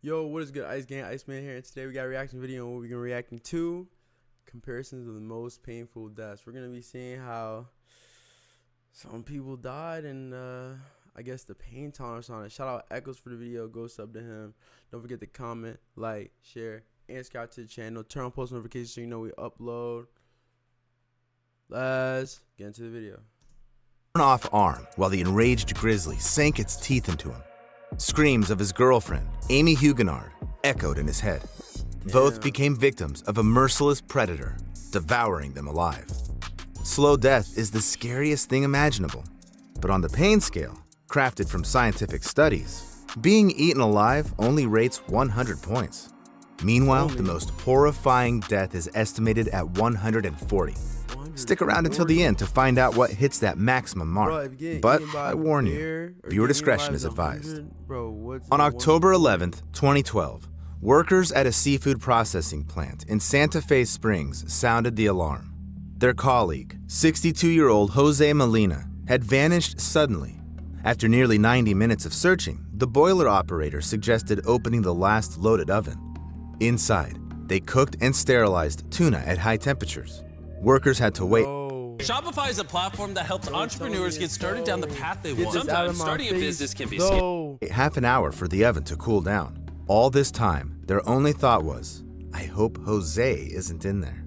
Yo, what is good, Ice Gang? Iceman here, and today we got a reaction video on what we're gonna be reacting to. Comparisons of the most painful deaths. We're gonna be seeing how some people died and I guess the pain tolerance on it. Shout out Echoes for the video. Go sub to him. Don't forget to comment, like, share, and subscribe to the channel. Turn on post notifications so you know we upload. Let's get into the video. Off arm while the enraged grizzly sank its teeth into him. Screams of his girlfriend, Amy Huguenard, echoed in his head. Both became victims of a merciless predator, devouring them alive. Slow death is the scariest thing imaginable, but on the pain scale, crafted from scientific studies, being eaten alive only rates 100 points. Meanwhile, the most horrifying death is estimated at 140. Stick around until the end to find out what hits that maximum mark. But I warn you, viewer discretion is advised. On October 11th, 2012, workers at a seafood processing plant in Santa Fe Springs sounded the alarm. Their colleague, 62-year-old Jose Molina, had vanished suddenly. After nearly 90 minutes of searching, the boiler operator suggested opening the last loaded oven. Inside, they cooked and sterilized tuna at high temperatures. Workers had to wait. Shopify is a platform that helps entrepreneurs get started down the path they want. Sometimes starting a business can be scary. Half an hour for the oven to cool down. All this time, their only thought was, I hope Jose isn't in there.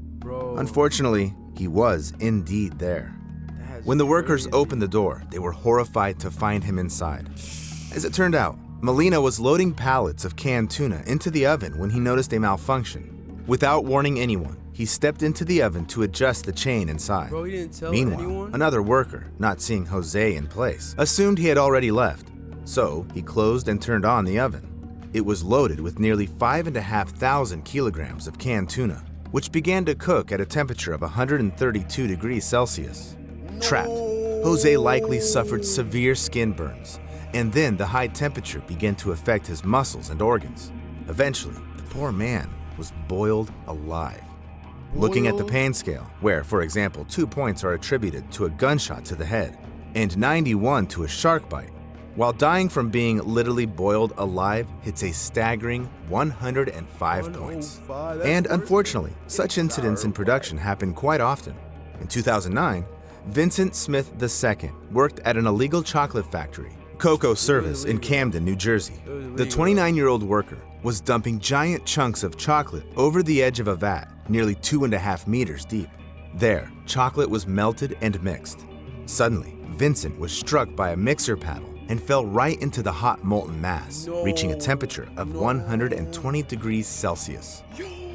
Unfortunately, he was indeed there. When the workers opened the door, they were horrified to find him inside. As it turned out, Molina was loading pallets of canned tuna into the oven when he noticed a malfunction. Without warning anyone, he stepped into the oven to adjust the chain inside. Meanwhile, another worker, not seeing Jose in place, assumed he had already left. So he closed and turned on the oven. It was loaded with nearly 5,500 kilograms of canned tuna, which began to cook at a temperature of 132 degrees Celsius. Trapped, Jose likely suffered severe skin burns, and then the high temperature began to affect his muscles and organs. Eventually, the poor man was boiled alive. Looking at the pain scale, where, for example, 2 points are attributed to a gunshot to the head and 91 to a shark bite, while dying from being literally boiled alive hits a staggering 105 points. And unfortunately, such incidents in production happen quite often. In 2009, Vincent Smith II worked at an illegal chocolate factory, Cocoa Service, in Camden, New Jersey. The 29-year-old worker was dumping giant chunks of chocolate over the edge of a vat, nearly 2.5 meters deep. There, chocolate was melted and mixed. Suddenly, Vincent was struck by a mixer paddle and fell right into the hot molten mass, reaching a temperature of 120 degrees Celsius.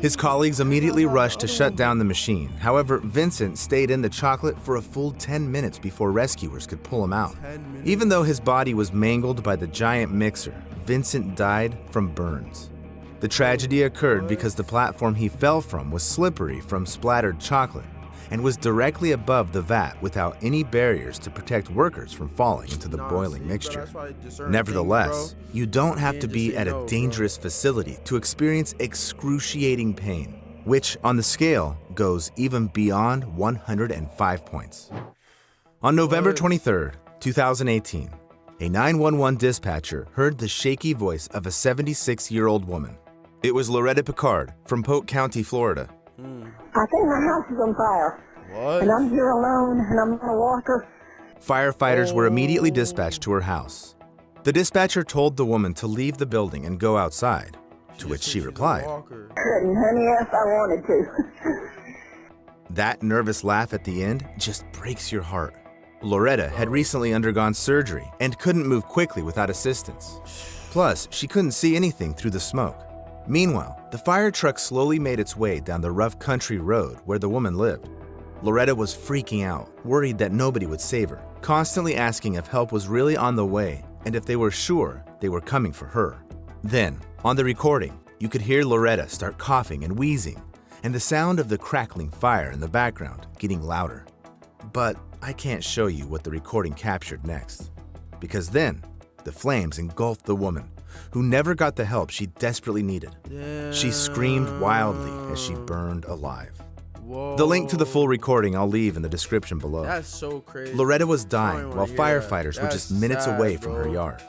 His colleagues immediately rushed to shut down the machine. However, Vincent stayed in the chocolate for a full 10 minutes before rescuers could pull him out. Even though his body was mangled by the giant mixer, Vincent died from burns. The tragedy occurred because the platform he fell from was slippery from splattered chocolate and was directly above the vat without any barriers to protect workers from falling into the boiling mixture. Nevertheless, you don't have to be at a dangerous facility to experience excruciating pain, which on the scale goes even beyond 105 points. On November 23, 2018, a 911 dispatcher heard the shaky voice of a 76-year-old woman. It was Loretta Picard from Polk County, Florida. I think my house is on fire. And I'm here alone, and I'm on a walker. Firefighters were immediately dispatched to her house. The dispatcher told the woman to leave the building and go outside, to which she replied, Couldn't, honey, if I wanted to. That nervous laugh at the end just breaks your heart. Loretta had recently undergone surgery and couldn't move quickly without assistance. Plus, she couldn't see anything through the smoke. Meanwhile, the fire truck slowly made its way down the rough country road where the woman lived. Loretta was freaking out, worried that nobody would save her, constantly asking if help was really on the way and if they were sure they were coming for her. Then, on the recording, you could hear Loretta start coughing and wheezing, and the sound of the crackling fire in the background getting louder. But I can't show you what the recording captured next, because then the flames engulfed the woman, who never got the help she desperately needed. She screamed wildly as she burned alive. The link to the full recording I'll leave in the description below. That's so crazy. Loretta was dying while firefighters were just minutes away from her yard.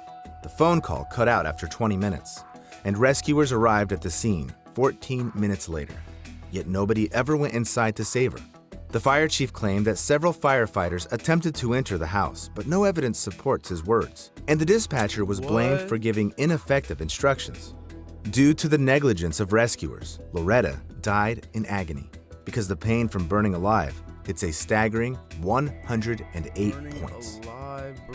The phone call cut out after 20 minutes, and rescuers arrived at the scene 14 minutes later. Yet nobody ever went inside to save her. The fire chief claimed that several firefighters attempted to enter the house, but no evidence supports his words. And the dispatcher was blamed for giving ineffective instructions. Due to the negligence of rescuers, Loretta died in agony because the pain from burning alive hits a staggering 108 points.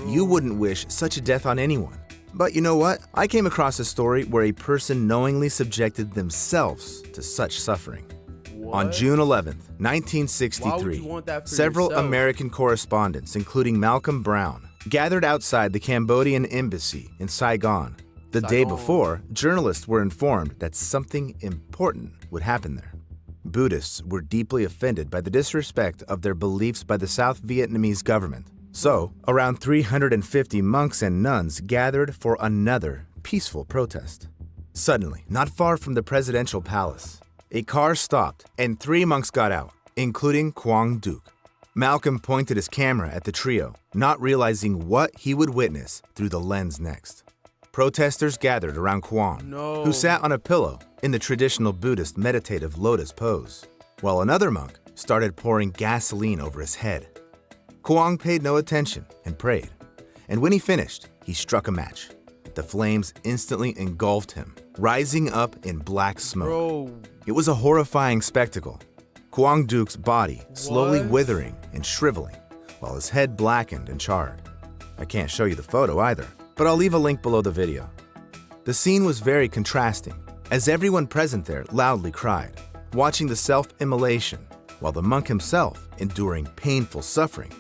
You wouldn't wish such a death on anyone. But you know what? I came across a story where a person knowingly subjected themselves to such suffering. On June 11, 1963, several American correspondents, including Malcolm Brown, gathered outside the Cambodian embassy in Saigon. The day before, journalists were informed that something important would happen there. Buddhists were deeply offended by the disrespect of their beliefs by the South Vietnamese government. So, around 350 monks and nuns gathered for another peaceful protest. Suddenly, not far from the presidential palace, a car stopped and 3 monks got out, including Quang Duc. Malcolm pointed his camera at the trio, not realizing what he would witness through the lens next. Protesters gathered around Quang, who sat on a pillow in the traditional Buddhist meditative lotus pose, while another monk started pouring gasoline over his head. Quang paid no attention and prayed, and when he finished, he struck a match. The flames instantly engulfed him, rising up in black smoke. It was a horrifying spectacle. Quang Duc's body slowly withering and shriveling, while his head blackened and charred. I can't show you the photo either, but I'll leave a link below the video. The scene was very contrasting, as everyone present there loudly cried, watching the self-immolation, while the monk himself, enduring painful suffering,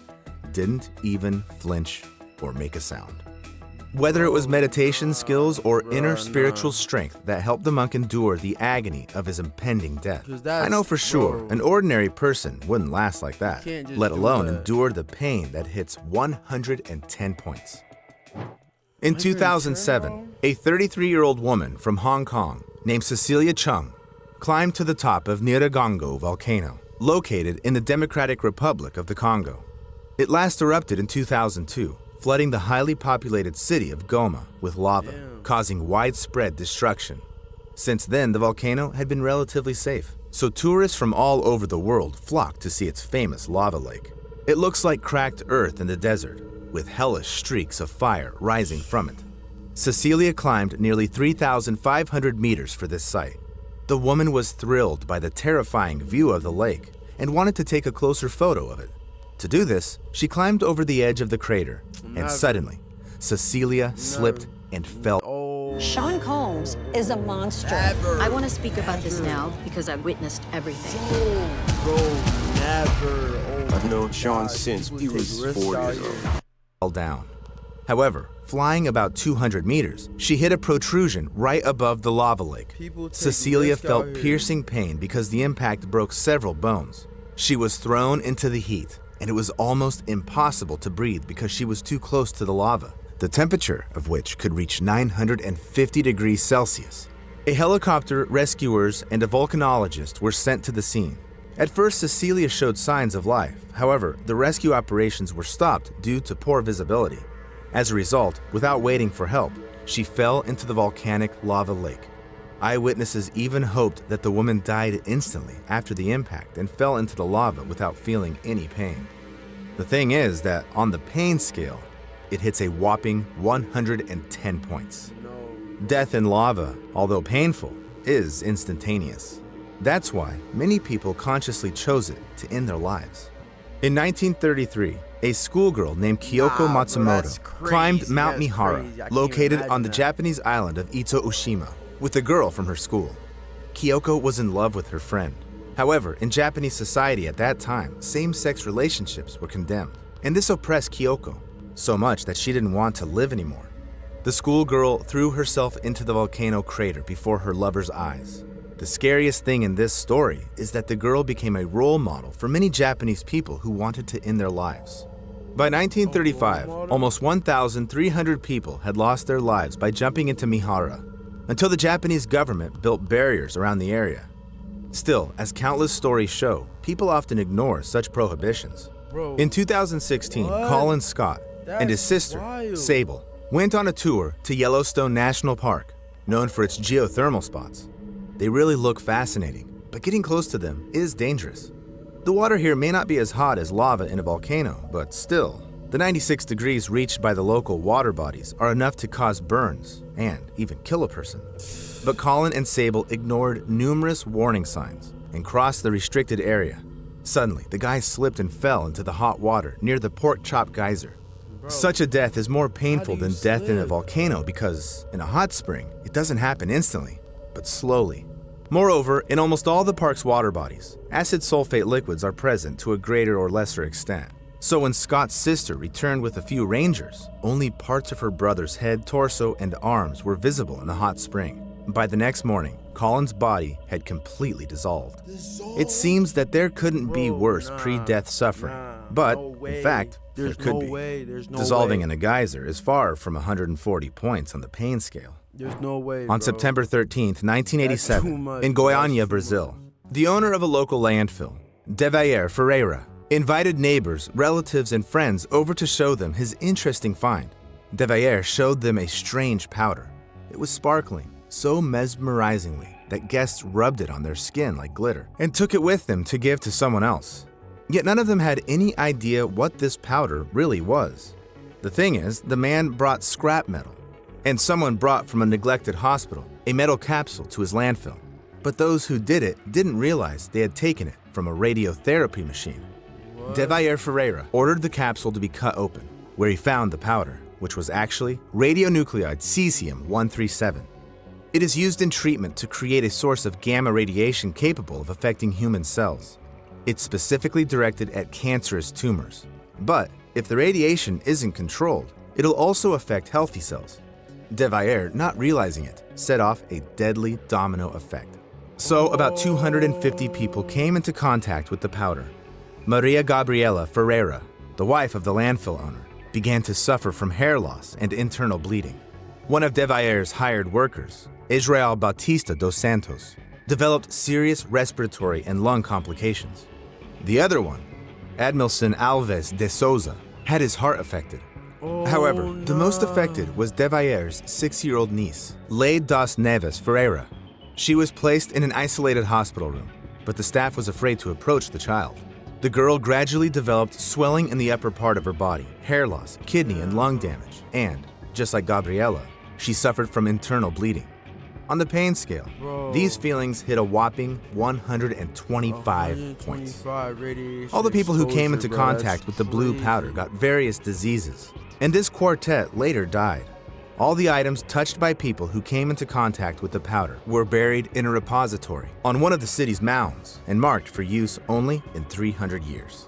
didn't even flinch or make a sound. Whether it was meditation skills or inner spiritual strength that helped the monk endure the agony of his impending death, I know for sure an ordinary person wouldn't last like that, let alone endure the pain that hits 110 points. In 2007, a 33-year-old woman from Hong Kong named Cecilia Chung climbed to the top of Nyiragongo volcano, located in the Democratic Republic of the Congo. It last erupted in 2002, flooding the highly populated city of Goma with lava, causing widespread destruction. Since then, the volcano had been relatively safe, so tourists from all over the world flocked to see its famous lava lake. It looks like cracked earth in the desert, with hellish streaks of fire rising from it. Cecilia climbed nearly 3,500 meters for this site. The woman was thrilled by the terrifying view of the lake and wanted to take a closer photo of it. To do this, she climbed over the edge of the crater, and suddenly, Cecilia slipped and fell. Sean Combs is a monster. I want to speak about this now because I witnessed everything. I've known Sean since he was 4 years old. Fell down. However, flying about 200 meters, she hit a protrusion right above the lava lake. Cecilia felt piercing pain because the impact broke several bones. She was thrown into the heat, and it was almost impossible to breathe because she was too close to the lava, the temperature of which could reach 950 degrees Celsius. A helicopter, rescuers, and a volcanologist were sent to the scene. At first, Cecilia showed signs of life. However, the rescue operations were stopped due to poor visibility. As a result, without waiting for help, she fell into the volcanic lava lake. Eyewitnesses even hoped that the woman died instantly after the impact and fell into the lava without feeling any pain. The thing is that on the pain scale, it hits a whopping 110 points. Death in lava, although painful, is instantaneous. That's why many people consciously chose it to end their lives. In 1933, a schoolgirl named Kyoko Matsumoto climbed Mount Mihara, located on the Japanese island of Ito-Ushima, with a girl from her school. Kyoko was in love with her friend. However, in Japanese society at that time, same-sex relationships were condemned, and this oppressed Kyoko so much that she didn't want to live anymore. The schoolgirl threw herself into the volcano crater before her lover's eyes. The scariest thing in this story is that the girl became a role model for many Japanese people who wanted to end their lives. By 1935, almost 1,300 people had lost their lives by jumping into Mihara, until the Japanese government built barriers around the area. Still, as countless stories show, people often ignore such prohibitions. In 2016, Colin Scott and his sister, Sable, went on a tour to Yellowstone National Park. known for its geothermal spots. They really look fascinating, but getting close to them is dangerous. The water here may not be as hot as lava in a volcano, but still, the 96 degrees reached by the local water bodies are enough to cause burns and even kill a person. But Colin and Sable ignored numerous warning signs and crossed the restricted area. Suddenly, the guy slipped and fell into the hot water near the Pork Chop Geyser. Such a death is more painful than death in a volcano because, in a hot spring, it doesn't happen instantly, but slowly. Moreover, in almost all the park's water bodies, acid sulfate liquids are present to a greater or lesser extent. So when Scott's sister returned with a few rangers, only parts of her brother's head, torso, and arms were visible in the hot spring. By the next morning, Colin's body had completely dissolved. It seems that there couldn't be worse pre-death suffering, but, in fact, there could be. Dissolving in a geyser is far from 140 points on the pain scale. There's no way, On September 13th, 1987, in Goiânia, Brazil, the owner of a local landfill, Devair Ferreira, invited neighbors, relatives, and friends over to show them his interesting find. Devair showed them a strange powder. It was sparkling so mesmerizingly that guests rubbed it on their skin like glitter and took it with them to give to someone else. Yet none of them had any idea what this powder really was. The thing is, the man brought scrap metal, and someone brought from a neglected hospital a metal capsule to his landfill. But those who did it didn't realize they had taken it from a radiotherapy machine. Devair Ferreira ordered the capsule to be cut open, where he found the powder, which was actually radionuclide cesium-137. It is used in treatment to create a source of gamma radiation capable of affecting human cells. It's specifically directed at cancerous tumors. But if the radiation isn't controlled, it'll also affect healthy cells. Devair, not realizing it, set off a deadly domino effect. So about 250 people came into contact with the powder. Maria Gabriela Ferreira, the wife of the landfill owner, began to suffer from hair loss and internal bleeding. One of Devair's hired workers, Israel Bautista dos Santos, developed serious respiratory and lung complications. The other one, Admilson Alves de Souza, had his heart affected. However, the most affected was Devair's 6-year-old niece, Lei das Neves Ferreira. She was placed in an isolated hospital room, but the staff was afraid to approach the child. The girl gradually developed swelling in the upper part of her body, hair loss, kidney and lung damage, and, just like Gabriela, she suffered from internal bleeding. On the pain scale, these feelings hit a whopping 125 points. All the people who came into contact with the blue powder got various diseases, and this quartet later died. All the items touched by people who came into contact with the powder were buried in a repository on one of the city's mounds and marked for use only in 300 years.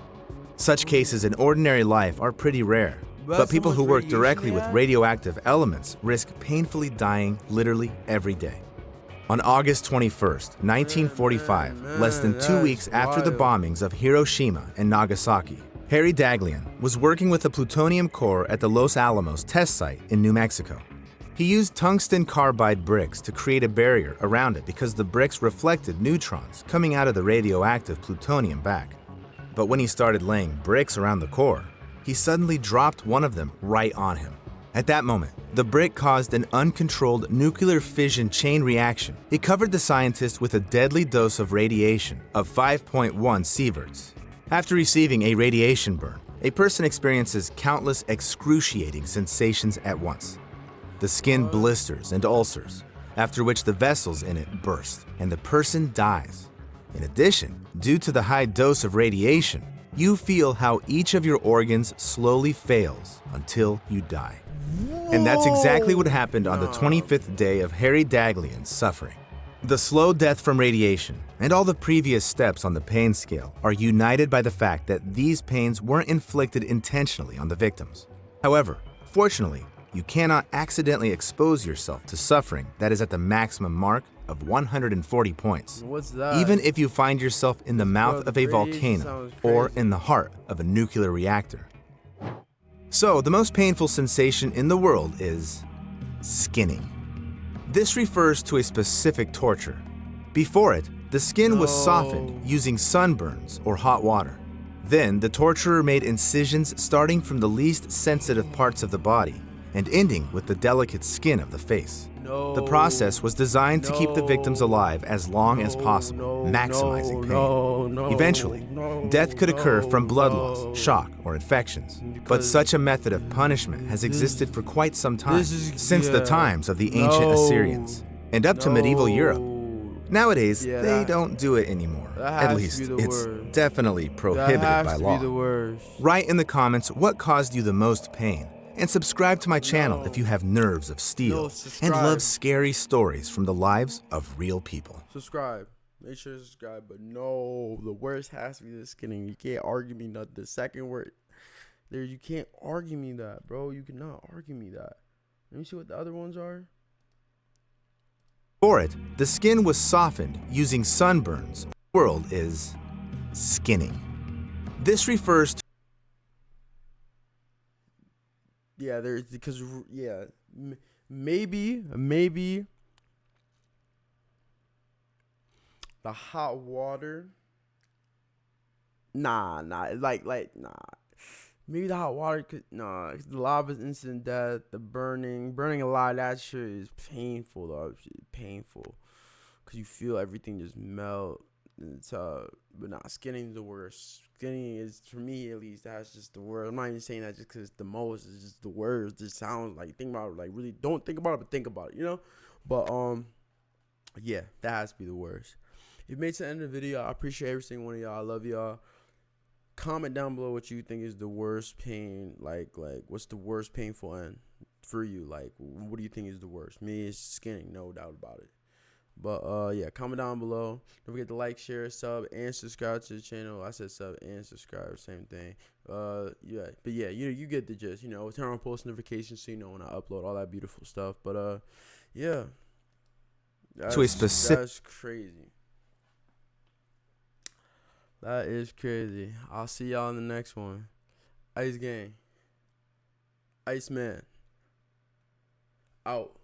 Such cases in ordinary life are pretty rare, but people who work directly with radioactive elements risk painfully dying literally every day. On August 21st, 1945, less than 2 weeks after the bombings of Hiroshima and Nagasaki, Harry Daghlian was working with a plutonium core at the Los Alamos test site in New Mexico. He used tungsten carbide bricks to create a barrier around it because the bricks reflected neutrons coming out of the radioactive plutonium back. But when he started laying bricks around the core, he suddenly dropped one of them right on him. At that moment, the brick caused an uncontrolled nuclear fission chain reaction. It covered the scientist with a deadly dose of radiation of 5.1 sieverts. After receiving a radiation burn, a person experiences countless excruciating sensations at once. The skin blisters and ulcers, after which the vessels in it burst, and the person dies. In addition, due to the high dose of radiation, you feel how each of your organs slowly fails until you die. And that's exactly what happened on the 25th day of Harry Daghlian's suffering. The slow death from radiation and all the previous steps on the pain scale are united by the fact that these pains weren't inflicted intentionally on the victims. However, fortunately, you cannot accidentally expose yourself to suffering that is at the maximum mark of 140 points. What's that? Even if you find yourself in the mouth of a volcano or in the heart of a nuclear reactor. So, the most painful sensation in the world is skinning. This refers to a specific torture. Before it, the skin was softened using sunburns or hot water. Then, the torturer made incisions starting from the least sensitive parts of the body and ending with the delicate skin of the face. The process was designed to keep the victims alive as long as possible, maximizing pain. Eventually, death could occur from blood loss, shock, or infections. But such a method of punishment has existed for quite some time, since the times of the ancient Assyrians, and up to medieval Europe. Nowadays, they don't do it anymore. At least, it's definitely prohibited by law. Write in the comments what caused you the most pain, and subscribe to my channel if you have nerves of steel and love scary stories from the lives of real people. Subscribe. Make sure to subscribe. But no, the worst has to be the skinning. You can't argue me that. The second word there, you can't argue me that, bro. You cannot argue me that. Let me see what the other ones are. For it, the skin was softened using sunburns. The world is skinning. This refers to there's because maybe the hot water. Nah. Maybe the hot water could the lava's instant death, the burning alive. That shit is painful though. Painful, cause you feel everything just melt. It's but nah, skinning is the worst. Skinning is, for me at least, that's just the worst. I'm not even saying that just because it's the most. It's just the worst. It sounds like, think about it, like really don't think about it, but think about it, you know. But yeah, that has to be the worst. If you made it to the end of the video, I appreciate every single one of y'all. I love y'all. Comment down below what you think is the worst pain, like what's the worst painful end for you? Like, what do you think is the worst? Me, it's skinning, no doubt about it. But yeah, comment down below. Don't forget to like, share, sub, and subscribe to the channel. I said sub and subscribe, same thing. Yeah, but yeah, you get the gist. You know, turn on post notifications so you know when I upload, all that beautiful stuff. But yeah, that's crazy. That is crazy. I'll see y'all in the next one. Ice Gang. Iceman. Out.